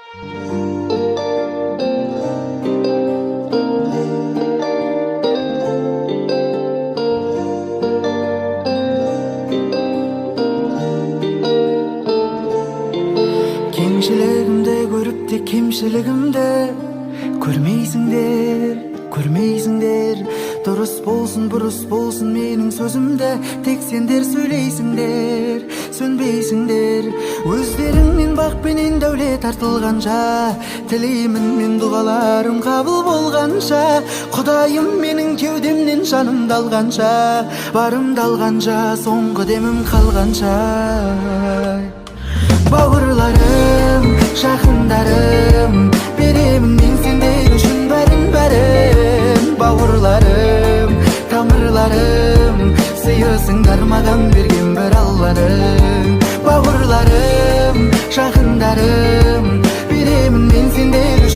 Кеңшілігімді көріп те кемшілігімді көрмейсіңдер. Дұрыс болсын бұрыс болсын менің сөзімді тек сендер сөйлейсіңдер, сөнбейсіңдер. Өздеріңнен бақ пенен дәулет артылғанша, тілеймін мен дұғаларым қабыл болғанша. Құдайым менің кеудемнен жанымды алғанша, барымды алғанша, соңғы демім қалғанша. Бауырларым, жақындарым, беремін мен сендер үшін бәрін. Бауырларым, тамырларым, сыйысыңдар маған берген бір алланың. Бауырларым, жақындарым,